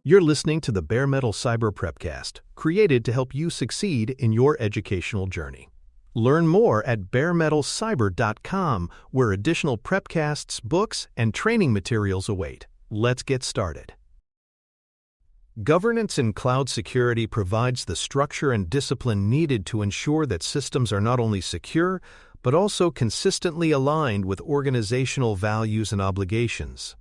You're listening to the Bare Metal Cyber Prepcast, created to help you succeed in your educational journey. Learn more at baremetalcyber.com, where additional prepcasts, books, and training materials await. Let's get started. Governance in cloud security provides the structure and discipline needed to ensure that systems are not only secure, but also consistently aligned with organizational values and obligations.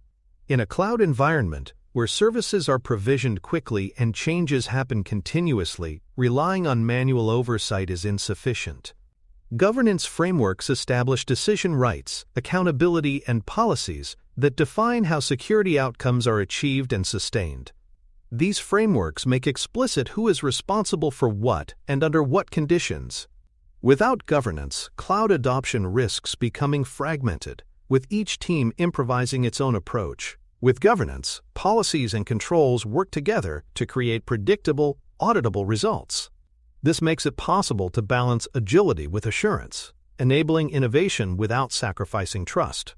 In a cloud environment, where services are provisioned quickly and changes happen continuously, relying on manual oversight is insufficient. Governance frameworks establish decision rights, accountability, and policies that define how security outcomes are achieved and sustained. These frameworks make explicit who is responsible for what and under what conditions. Without governance, cloud adoption risks becoming fragmented, with each team improvising its own approach. With governance, policies and controls work together to create predictable, auditable results. This makes it possible to balance agility with assurance, enabling innovation without sacrificing trust.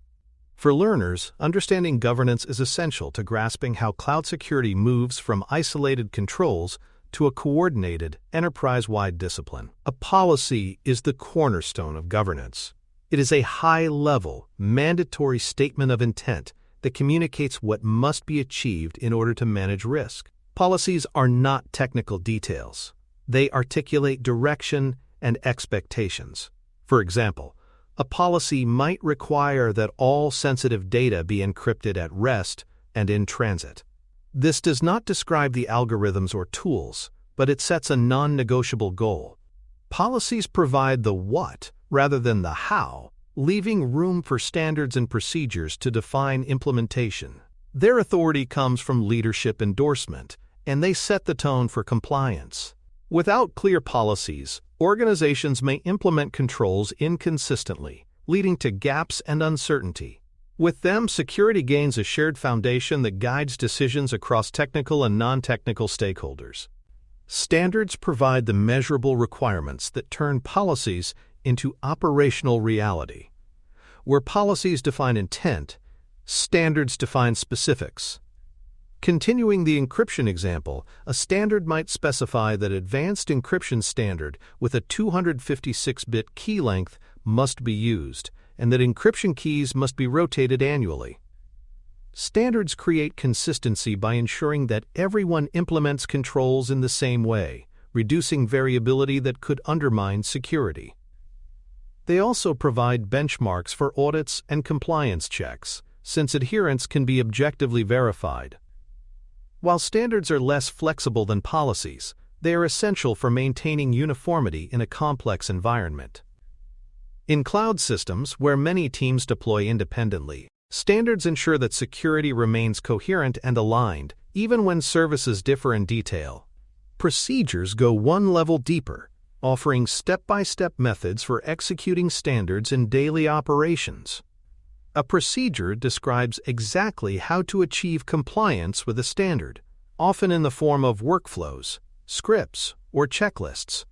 For learners, understanding governance is essential to grasping how cloud security moves from isolated controls to a coordinated, enterprise-wide discipline. A policy is the cornerstone of governance. It is a high-level, mandatory statement of intent that communicates what must be achieved in order to manage risk. Policies are not technical details. They articulate direction and expectations. For example, a policy might require that all sensitive data be encrypted at rest and in transit. This does not describe the algorithms or tools, but it sets a non-negotiable goal. Policies provide the what rather than the how, leaving room for standards and procedures to define implementation. Their authority comes from leadership endorsement, and they set the tone for compliance. Without clear policies, organizations may implement controls inconsistently, leading to gaps and uncertainty. With them, security gains a shared foundation that guides decisions across technical and non-technical stakeholders. Standards provide the measurable requirements that turn policies into operational reality. Where policies define intent, standards define specifics. Continuing the encryption example, a standard might specify that advanced encryption standard with a 256-bit key length must be used, and that encryption keys must be rotated annually. Standards create consistency by ensuring that everyone implements controls in the same way, reducing variability that could undermine security. They also provide benchmarks for audits and compliance checks, since adherence can be objectively verified. While standards are less flexible than policies, they are essential for maintaining uniformity in a complex environment. In cloud systems, where many teams deploy independently, standards ensure that security remains coherent and aligned, even when services differ in detail. Procedures go one level deeper, offering step-by-step methods for executing standards in daily operations. A procedure describes exactly how to achieve compliance with a standard, often in the form of workflows, scripts, or checklists.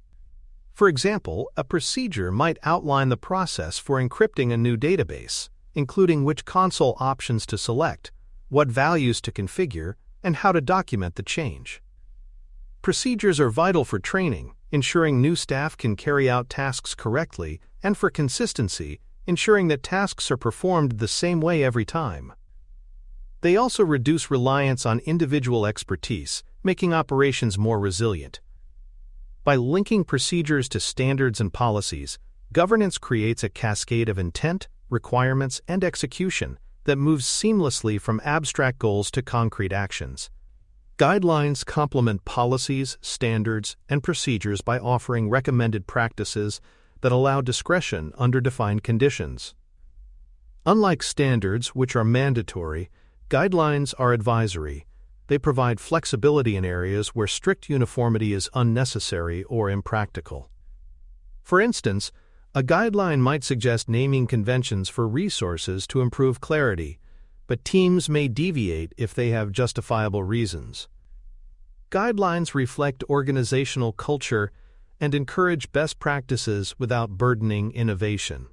For example, a procedure might outline the process for encrypting a new database, including which console options to select, what values to configure, and how to document the change. Procedures are vital for training, ensuring new staff can carry out tasks correctly, and for consistency, ensuring that tasks are performed the same way every time. They also reduce reliance on individual expertise, making operations more resilient. By linking procedures to standards and policies, governance creates a cascade of intent, requirements, and execution that moves seamlessly from abstract goals to concrete actions. Guidelines complement policies, standards, and procedures by offering recommended practices that allow discretion under defined conditions. Unlike standards, which are mandatory, guidelines are advisory. They provide flexibility in areas where strict uniformity is unnecessary or impractical. For instance, a guideline might suggest naming conventions for resources to improve clarity, but teams may deviate if they have justifiable reasons. Guidelines reflect organizational culture and encourage best practices without burdening innovation.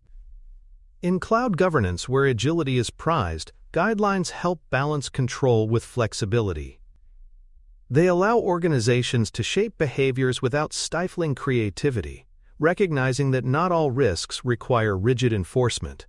In cloud governance, where agility is prized, guidelines help balance control with flexibility. They allow organizations to shape behaviors without stifling creativity, recognizing that not all risks require rigid enforcement.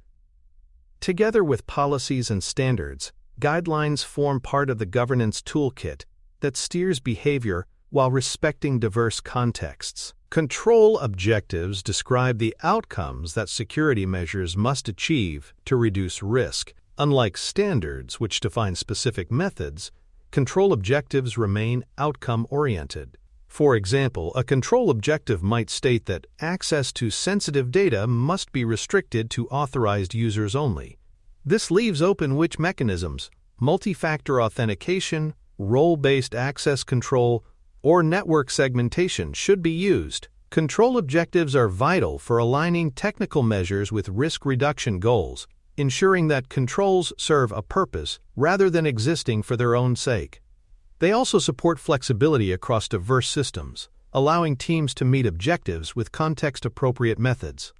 Together with policies and standards, guidelines form part of the governance toolkit that steers behavior while respecting diverse contexts. Control objectives describe the outcomes that security measures must achieve to reduce risk. Unlike standards, which define specific methods, control objectives remain outcome-oriented. For example, a control objective might state that access to sensitive data must be restricted to authorized users only. This leaves open which mechanisms, multi-factor authentication, role-based access control, or network segmentation should be used. Control objectives are vital for aligning technical measures with risk reduction goals, ensuring that controls serve a purpose rather than existing for their own sake. They also support flexibility across diverse systems, allowing teams to meet objectives with context-appropriate methods.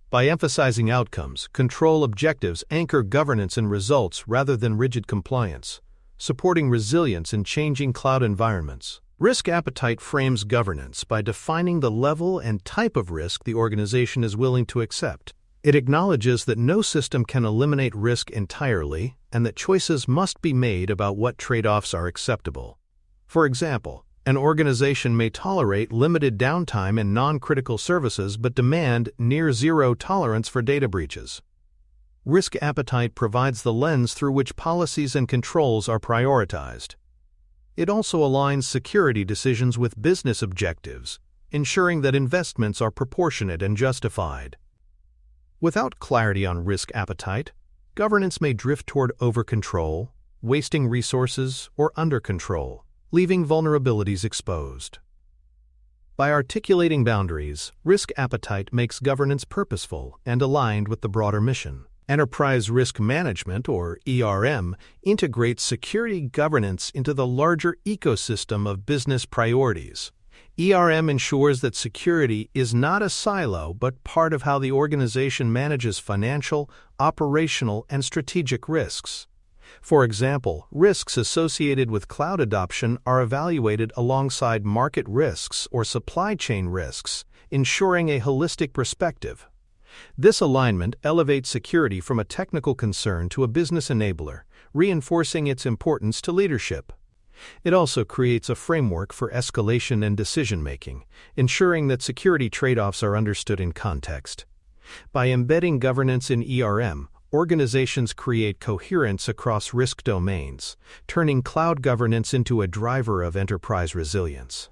By emphasizing outcomes, control objectives anchor governance in results rather than rigid compliance, supporting resilience in changing cloud environments. Risk appetite frames governance by defining the level and type of risk the organization is willing to accept. It acknowledges that no system can eliminate risk entirely and that choices must be made about what trade-offs are acceptable. For example, an organization may tolerate limited downtime in non-critical services but demand near-zero tolerance for data breaches. Risk appetite provides the lens through which policies and controls are prioritized. It also aligns security decisions with business objectives, ensuring that investments are proportionate and justified. Without clarity on risk appetite, governance may drift toward over-control, wasting resources, or under-control, leaving vulnerabilities exposed. By articulating boundaries, risk appetite makes governance purposeful and aligned with the broader mission. Enterprise Risk Management, or ERM, integrates security governance into the larger ecosystem of business priorities. ERM ensures that security is not a silo but part of how the organization manages financial, operational, and strategic risks. For example, risks associated with cloud adoption are evaluated alongside market risks or supply chain risks, ensuring a holistic perspective. This alignment elevates security from a technical concern to a business enabler, reinforcing its importance to leadership. It also creates a framework for escalation and decision-making, ensuring that security trade-offs are understood in context. By embedding governance in ERM, organizations create coherence across risk domains, turning cloud governance into a driver of enterprise resilience.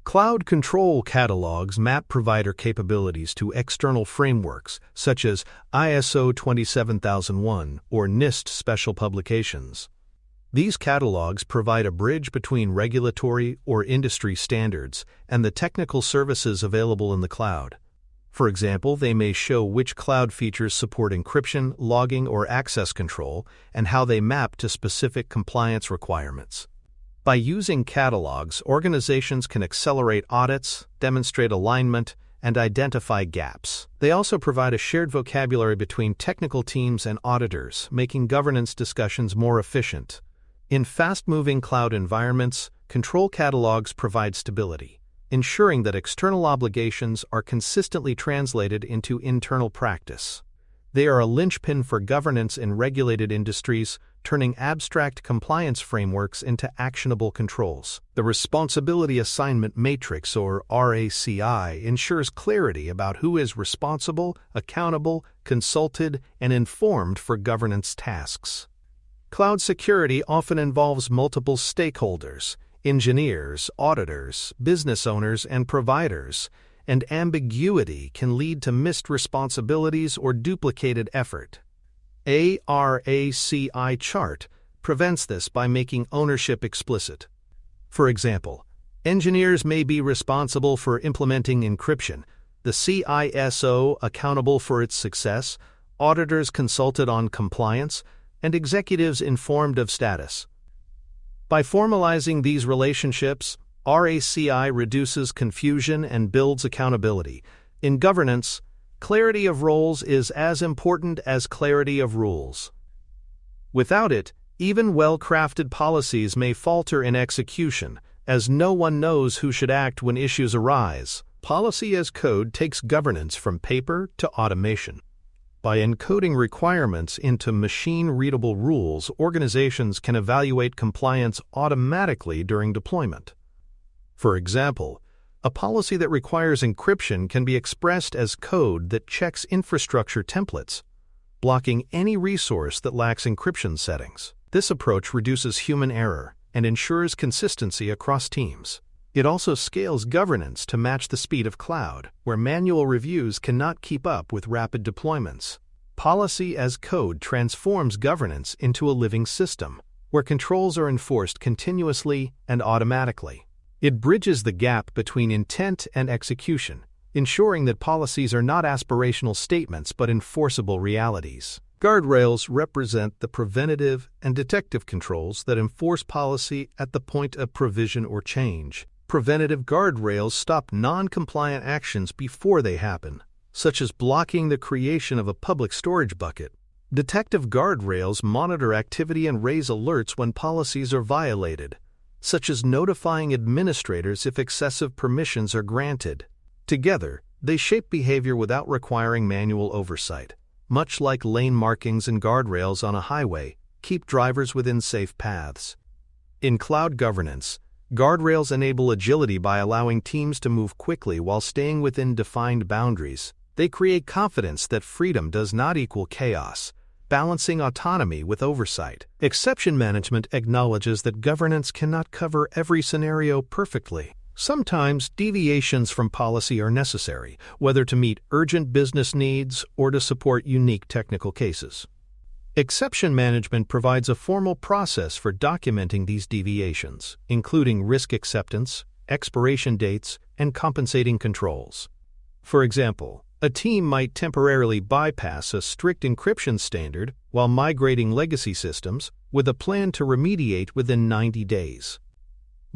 Cloud control catalogs map provider capabilities to external frameworks such as ISO 27001 or NIST special publications. These catalogs provide a bridge between regulatory or industry standards and the technical services available in the cloud. For example, they may show which cloud features support encryption, logging, or access control, and how they map to specific compliance requirements. By using catalogs, organizations can accelerate audits, demonstrate alignment, and identify gaps. They also provide a shared vocabulary between technical teams and auditors, making governance discussions more efficient. In fast-moving cloud environments, control catalogs provide stability, ensuring that external obligations are consistently translated into internal practice. They are a linchpin for governance in regulated industries, turning abstract compliance frameworks into actionable controls. The Responsibility Assignment Matrix, or RACI, ensures clarity about who is responsible, accountable, consulted, and informed for governance tasks. Cloud security often involves multiple stakeholders, engineers, auditors, business owners, and providers, and ambiguity can lead to missed responsibilities or duplicated effort. A RACI chart prevents this by making ownership explicit. For example, engineers may be responsible for implementing encryption, the CISO accountable for its success, auditors consulted on compliance, and executives informed of status. By formalizing these relationships, RACI reduces confusion and builds accountability. In governance, clarity of roles is as important as clarity of rules. Without it, even well-crafted policies may falter in execution, as no one knows who should act when issues arise. Policy as code takes governance from paper to automation. By encoding requirements into machine-readable rules, organizations can evaluate compliance automatically during deployment. For example, a policy that requires encryption can be expressed as code that checks infrastructure templates, blocking any resource that lacks encryption settings. This approach reduces human error and ensures consistency across teams. It also scales governance to match the speed of cloud, where manual reviews cannot keep up with rapid deployments. Policy as code transforms governance into a living system, where controls are enforced continuously and automatically. It bridges the gap between intent and execution, ensuring that policies are not aspirational statements but enforceable realities. Guardrails represent the preventative and detective controls that enforce policy at the point of provision or change. Preventative guardrails stop non-compliant actions before they happen, such as blocking the creation of a public storage bucket. Detective guardrails monitor activity and raise alerts when policies are violated, such as notifying administrators if excessive permissions are granted. Together, they shape behavior without requiring manual oversight. Much like lane markings and guardrails on a highway, keep drivers within safe paths. In cloud governance, guardrails enable agility by allowing teams to move quickly while staying within defined boundaries. They create confidence that freedom does not equal chaos, balancing autonomy with oversight. Exception management acknowledges that governance cannot cover every scenario perfectly. Sometimes deviations from policy are necessary, whether to meet urgent business needs or to support unique technical cases. Exception management provides a formal process for documenting these deviations, including risk acceptance, expiration dates, and compensating controls. For example, a team might temporarily bypass a strict encryption standard while migrating legacy systems, with a plan to remediate within 90 days.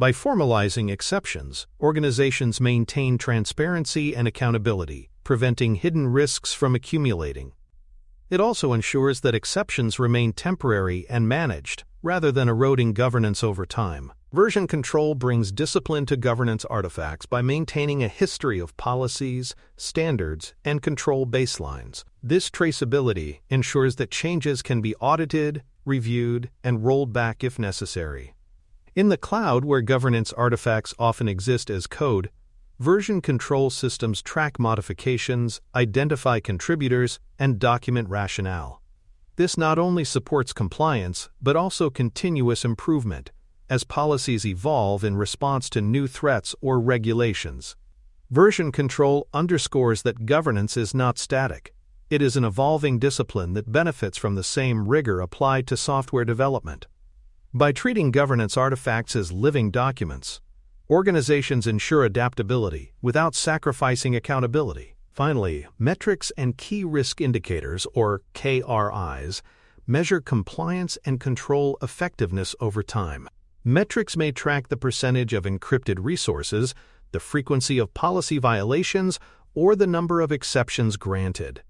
By formalizing exceptions, organizations maintain transparency and accountability, preventing hidden risks from accumulating. It also ensures that exceptions remain temporary and managed, rather than eroding governance over time. Version control brings discipline to governance artifacts by maintaining a history of policies, standards, and control baselines. This traceability ensures that changes can be audited, reviewed, and rolled back if necessary. In the cloud, where governance artifacts often exist as code, version control systems track modifications, identify contributors, and document rationale. This not only supports compliance, but also continuous improvement, as policies evolve in response to new threats or regulations. Version control underscores that governance is not static. It is an evolving discipline that benefits from the same rigor applied to software development. By treating governance artifacts as living documents, organizations ensure adaptability without sacrificing accountability. Finally, metrics and key risk indicators, or KRIs, measure compliance and control effectiveness over time. Metrics may track the percentage of encrypted resources, the frequency of policy violations, or the number of exceptions granted.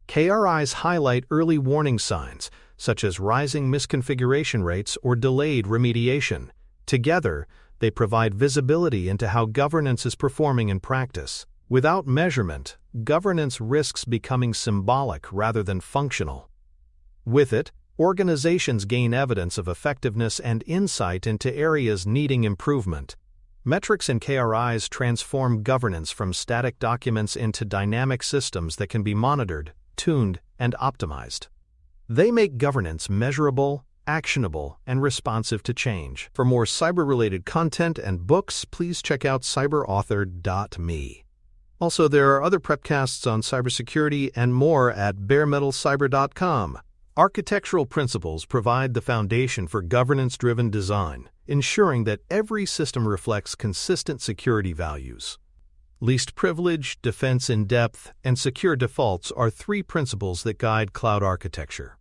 KRIs highlight early warning signs, such as rising misconfiguration rates or delayed remediation. Together, they provide visibility into how governance is performing in practice. Without measurement, governance risks becoming symbolic rather than functional. With it, organizations gain evidence of effectiveness and insight into areas needing improvement. Metrics and KRIs transform governance from static documents into dynamic systems that can be monitored, tuned, and optimized. They make governance measurable, actionable, and responsive to change. For more cyber-related content and books, please check out cyberauthor.me. Also, there are other prepcasts on cybersecurity and more at baremetalcyber.com. Architectural principles provide the foundation for governance-driven design, ensuring that every system reflects consistent security values. Least privilege, defense in depth, and secure defaults are three principles that guide cloud architecture.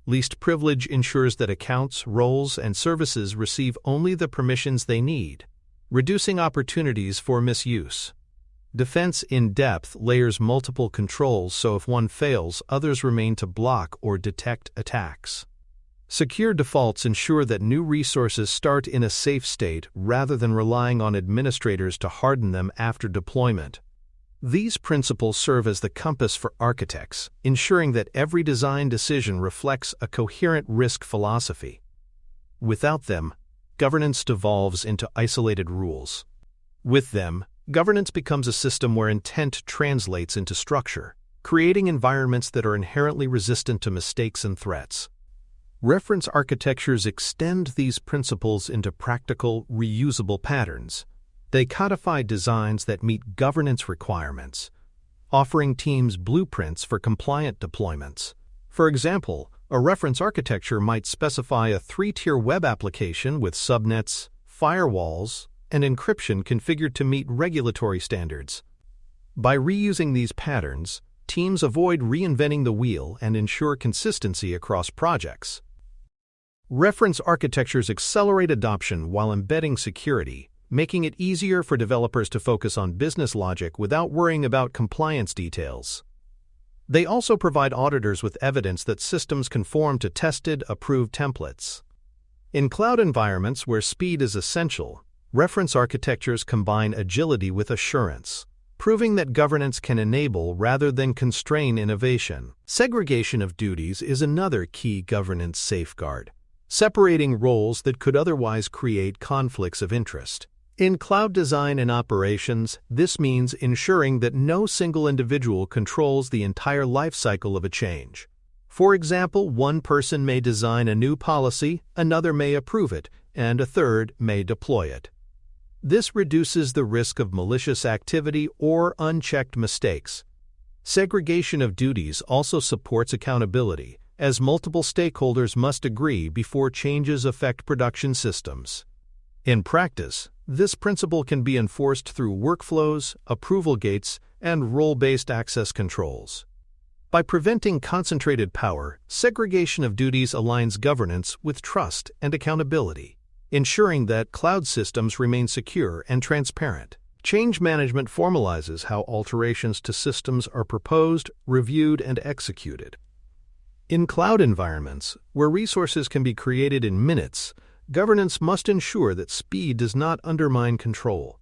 Least privilege ensures that accounts, roles, and services receive only the permissions they need, reducing opportunities for misuse. Defense in depth layers multiple controls so if one fails, others remain to block or detect attacks. Secure defaults ensure that new resources start in a safe state rather than relying on administrators to harden them after deployment. These principles serve as the compass for architects, ensuring that every design decision reflects a coherent risk philosophy. Without them, governance devolves into isolated rules. With them, governance becomes a system where intent translates into structure, creating environments that are inherently resistant to mistakes and threats. Reference architectures extend these principles into practical, reusable patterns. They codify designs that meet governance requirements, offering teams blueprints for compliant deployments. For example, a reference architecture might specify a 3-tier web application with subnets, firewalls, and encryption configured to meet regulatory standards. By reusing these patterns, teams avoid reinventing the wheel and ensure consistency across projects. Reference architectures accelerate adoption while embedding security, making it easier for developers to focus on business logic without worrying about compliance details. They also provide auditors with evidence that systems conform to tested, approved templates. In cloud environments where speed is essential, reference architectures combine agility with assurance, proving that governance can enable rather than constrain innovation. Segregation of duties is another key governance safeguard, separating roles that could otherwise create conflicts of interest. In cloud design and operations, this means ensuring that no single individual controls the entire lifecycle of a change. For example, one person may design a new policy, another may approve it, and a third may deploy it. This reduces the risk of malicious activity or unchecked mistakes. Segregation of duties also supports accountability, as multiple stakeholders must agree before changes affect production systems. In practice, this principle can be enforced through workflows, approval gates, and role-based access controls. By preventing concentrated power, segregation of duties aligns governance with trust and accountability, ensuring that cloud systems remain secure and transparent. Change management formalizes how alterations to systems are proposed, reviewed, and executed. In cloud environments, where resources can be created in minutes, governance must ensure that speed does not undermine control.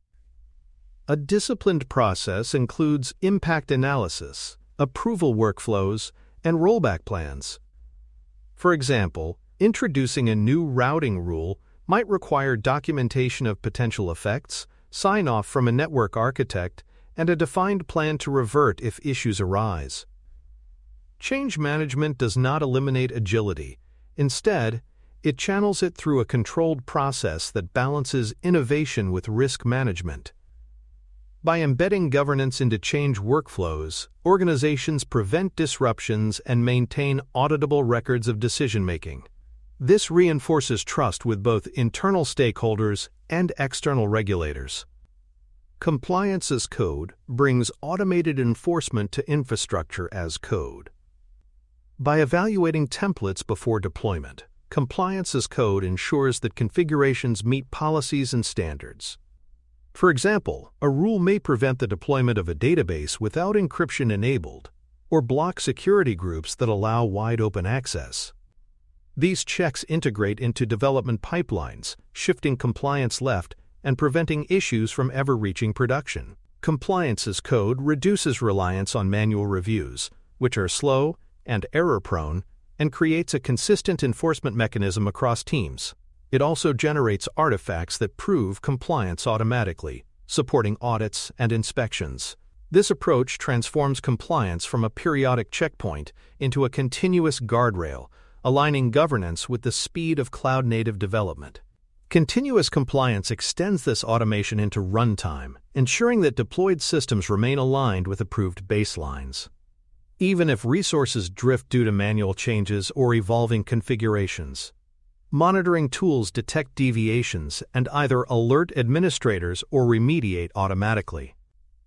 A disciplined process includes impact analysis, approval workflows, and rollback plans. For example, introducing a new routing rule might require documentation of potential effects, sign-off from a network architect, and a defined plan to revert if issues arise. Change management does not eliminate agility. Instead, it channels it through a controlled process that balances innovation with risk management. By embedding governance into change workflows, organizations prevent disruptions and maintain auditable records of decision-making. This reinforces trust with both internal stakeholders and external regulators. Compliance as code brings automated enforcement to infrastructure as code. By evaluating templates before deployment, compliance as code ensures that configurations meet policies and standards. For example, a rule may prevent the deployment of a database without encryption enabled, or block security groups that allow wide-open access. These checks integrate into development pipelines, shifting compliance left and preventing issues from ever reaching production. Compliance as code reduces reliance on manual reviews, which are slow and error-prone, and creates a consistent enforcement mechanism across teams. It also generates artifacts that prove compliance automatically, supporting audits and inspections. This approach transforms compliance from a periodic checkpoint into a continuous guardrail, aligning governance with the speed of cloud-native development. Continuous compliance extends this automation into runtime, ensuring that deployed systems remain aligned with approved baselines. Even if resources drift due to manual changes or evolving configurations, monitoring tools detect deviations and either alert administrators or remediate automatically.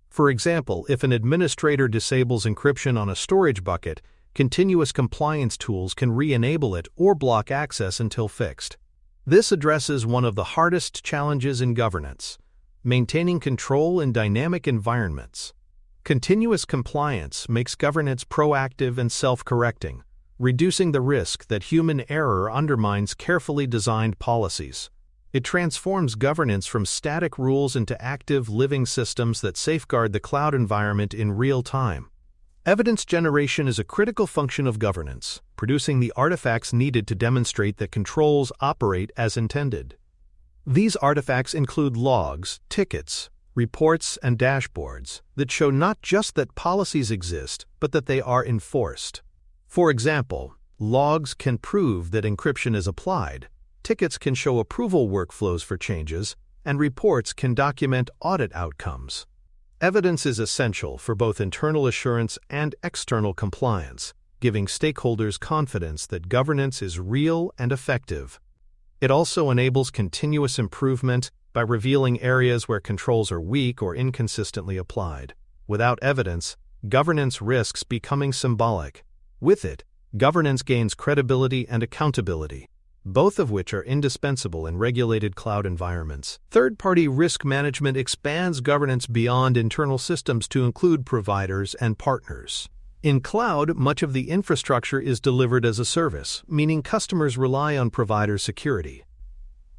For example, if an administrator disables encryption on a storage bucket, continuous compliance tools can re-enable it or block access until fixed. This addresses one of the hardest challenges in governance: maintaining control in dynamic environments. Continuous compliance makes governance proactive and self-correcting, reducing the risk that human error undermines carefully designed policies. It transforms governance from static rules into active, living systems that safeguard the cloud environment in real time. Evidence generation is a critical function of governance, producing the artifacts needed to demonstrate that controls operate as intended. These artifacts include logs, tickets, reports, and dashboards that show not just that policies exist, but that they are enforced. For example, logs can prove that encryption is applied, tickets can show approval workflows for changes, and reports can document audit outcomes. Evidence is essential for both internal assurance and external compliance, giving stakeholders confidence that governance is real and effective. It also enables continuous improvement by revealing areas where controls are weak or inconsistently applied. Without evidence, governance risks becoming symbolic. With it, governance gains credibility and accountability, both of which are indispensable in regulated cloud environments. Third-party risk management expands governance beyond internal systems to include providers and partners. In cloud, much of the infrastructure is delivered as a service, meaning customers rely on provider security.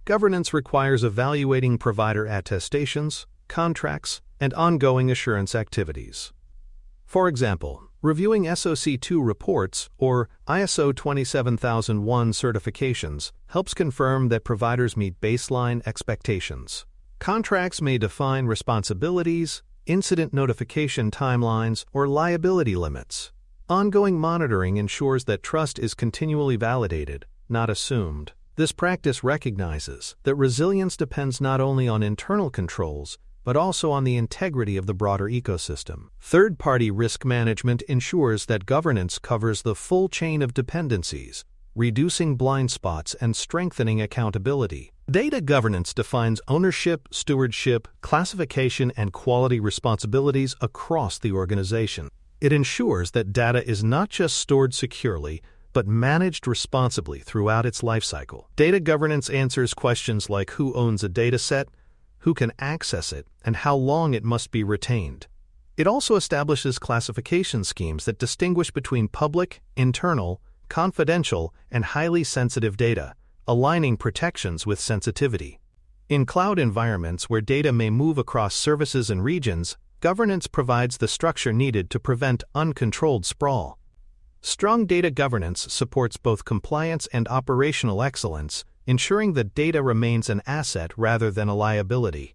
Governance requires evaluating provider attestations, contracts, and ongoing assurance activities. For example, reviewing SOC 2 reports or ISO 27001 certifications helps confirm that providers meet baseline expectations. Contracts may define responsibilities, incident notification timelines, or liability limits. Ongoing monitoring ensures that trust is continually validated, not assumed. This practice recognizes that resilience depends not only on internal controls, but also on the integrity of the broader ecosystem. Third-party risk management ensures that governance covers the full chain of dependencies, reducing blind spots and strengthening accountability. Data governance defines ownership, stewardship, classification, and quality responsibilities across the organization. It ensures that data is not just stored securely, but managed responsibly throughout its lifecycle. Data governance answers questions like who owns a dataset, who can access it, and how long it must be retained. It also establishes classification schemes that distinguish between public, internal, confidential, and highly sensitive data, aligning protections with sensitivity. In cloud environments where data may move across services and regions, governance provides the structure needed to prevent uncontrolled sprawl. Strong data governance supports both compliance and operational excellence, ensuring that data remains an asset rather than a liability.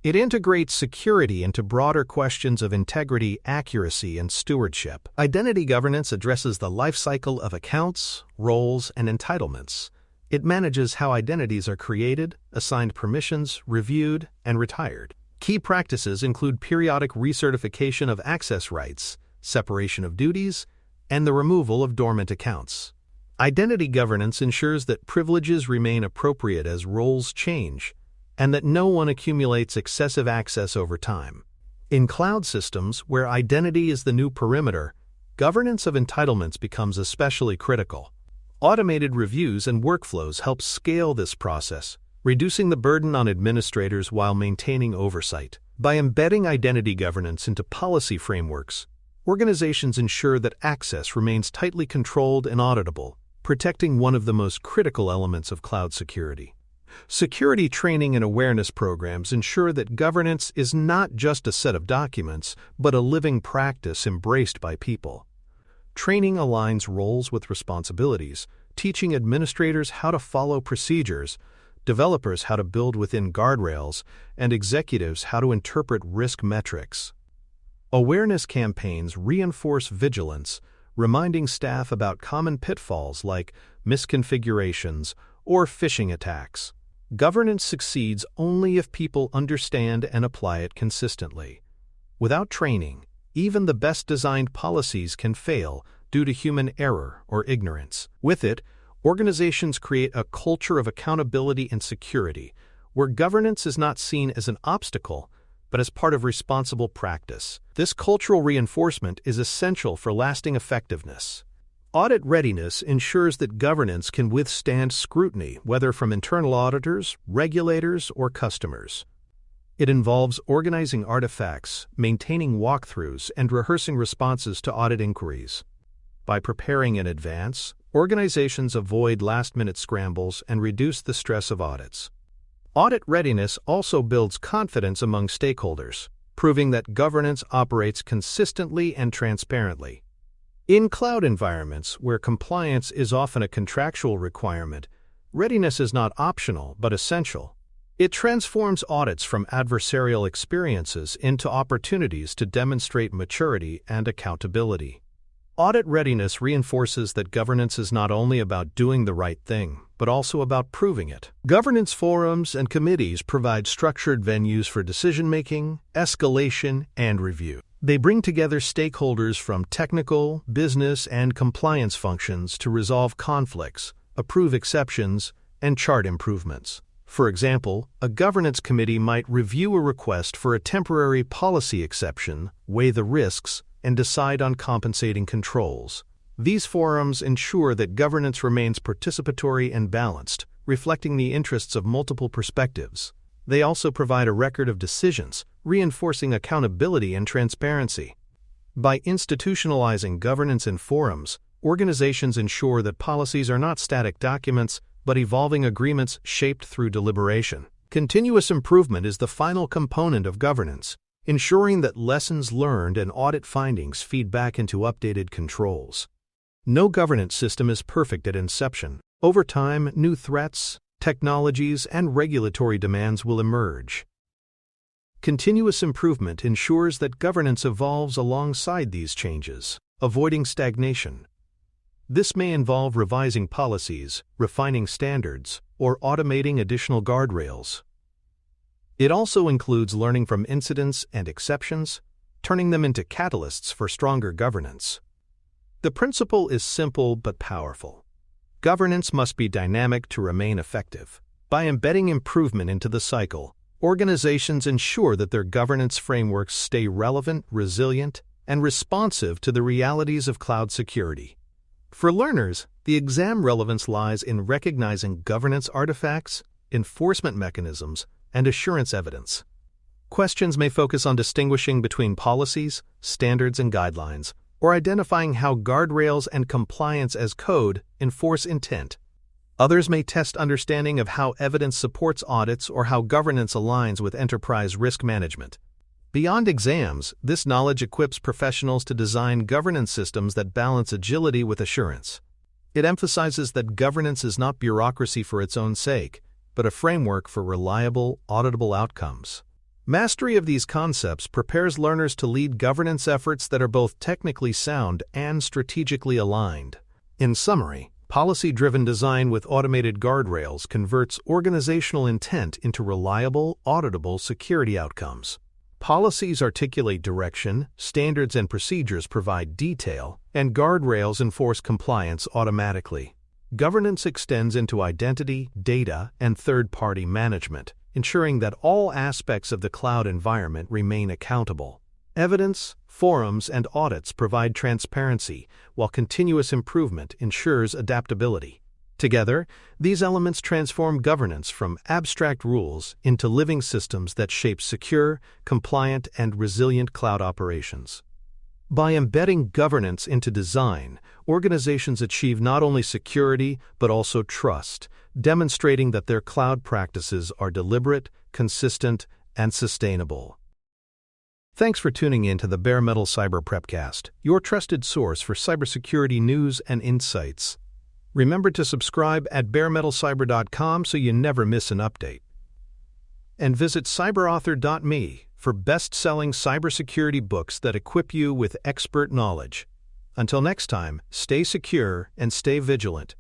It integrates security into broader questions of integrity, accuracy, and stewardship. Identity governance addresses the lifecycle of accounts, roles, and entitlements. It manages how identities are created, assigned permissions, reviewed, and retired. Key practices include periodic recertification of access rights, separation of duties, and the removal of dormant accounts. Identity governance ensures that privileges remain appropriate as roles change, and that no one accumulates excessive access over time. In cloud systems, where identity is the new perimeter, governance of entitlements becomes especially critical. Automated reviews and workflows help scale this process, reducing the burden on administrators while maintaining oversight. By embedding identity governance into policy frameworks, organizations ensure that access remains tightly controlled and auditable, protecting one of the most critical elements of cloud security. Security training and awareness programs ensure that governance is not just a set of documents, but a living practice embraced by people. Training aligns roles with responsibilities, teaching administrators how to follow procedures, developers how to build within guardrails, and executives how to interpret risk metrics. Awareness campaigns reinforce vigilance, reminding staff about common pitfalls like misconfigurations or phishing attacks. Governance succeeds only if people understand and apply it consistently. Without training, even the best designed policies can fail due to human error or ignorance. With it, organizations create a culture of accountability and security, where governance is not seen as an obstacle, but as part of responsible practice. This cultural reinforcement is essential for lasting effectiveness. Audit readiness ensures that governance can withstand scrutiny, whether from internal auditors, regulators, or customers. It involves organizing artifacts, maintaining walkthroughs, and rehearsing responses to audit inquiries. By preparing in advance, organizations avoid last-minute scrambles and reduce the stress of audits. Audit readiness also builds confidence among stakeholders, proving that governance operates consistently and transparently. In cloud environments, where compliance is often a contractual requirement, readiness is not optional but essential. It transforms audits from adversarial experiences into opportunities to demonstrate maturity and accountability. Audit readiness reinforces that governance is not only about doing the right thing, but also about proving it. Governance forums and committees provide structured venues for decision-making, escalation, and review. They bring together stakeholders from technical, business, and compliance functions to resolve conflicts, approve exceptions, and chart improvements. For example, a governance committee might review a request for a temporary policy exception, weigh the risks, and decide on compensating controls. These forums ensure that governance remains participatory and balanced, reflecting the interests of multiple perspectives. They also provide a record of decisions, reinforcing accountability and transparency. By institutionalizing governance in forums, organizations ensure that policies are not static documents, but evolving agreements shaped through deliberation. Continuous improvement is the final component of governance, ensuring that lessons learned and audit findings feed back into updated controls. No governance system is perfect at inception. Over time, new threats, technologies, and regulatory demands will emerge. Continuous improvement ensures that governance evolves alongside these changes, avoiding stagnation. This may involve revising policies, refining standards, or automating additional guardrails. It also includes learning from incidents and exceptions, turning them into catalysts for stronger governance. The principle is simple but powerful. Governance must be dynamic to remain effective. By embedding improvement into the cycle, organizations ensure that their governance frameworks stay relevant, resilient, and responsive to the realities of cloud security. For learners, the exam relevance lies in recognizing governance artifacts, enforcement mechanisms, and assurance evidence. Questions may focus on distinguishing between policies, standards, and guidelines, or identifying how guardrails and compliance as code enforce intent. Others may test understanding of how evidence supports audits or how governance aligns with enterprise risk management. Beyond exams, this knowledge equips professionals to design governance systems that balance agility with assurance. It emphasizes that governance is not bureaucracy for its own sake, but a framework for reliable, auditable outcomes. Mastery of these concepts prepares learners to lead governance efforts that are both technically sound and strategically aligned. In summary, policy-driven design with automated guardrails converts organizational intent into reliable, auditable security outcomes. Policies articulate direction, standards and procedures provide detail, and guardrails enforce compliance automatically. Governance extends into identity, data, and third-party management, ensuring that all aspects of the cloud environment remain accountable. Evidence, forums, and audits provide transparency, while continuous improvement ensures adaptability. Together, these elements transform governance from abstract rules into living systems that shape secure, compliant, and resilient cloud operations. By embedding governance into design, organizations achieve not only security but also trust, demonstrating that their cloud practices are deliberate, consistent, and sustainable. Thanks for tuning in to the Bare Metal Cyber Prepcast, your trusted source for cybersecurity news and insights. Remember to subscribe at baremetalcyber.com so you never miss an update. And visit cyberauthor.me for best-selling cybersecurity books that equip you with expert knowledge. Until next time, stay secure and stay vigilant.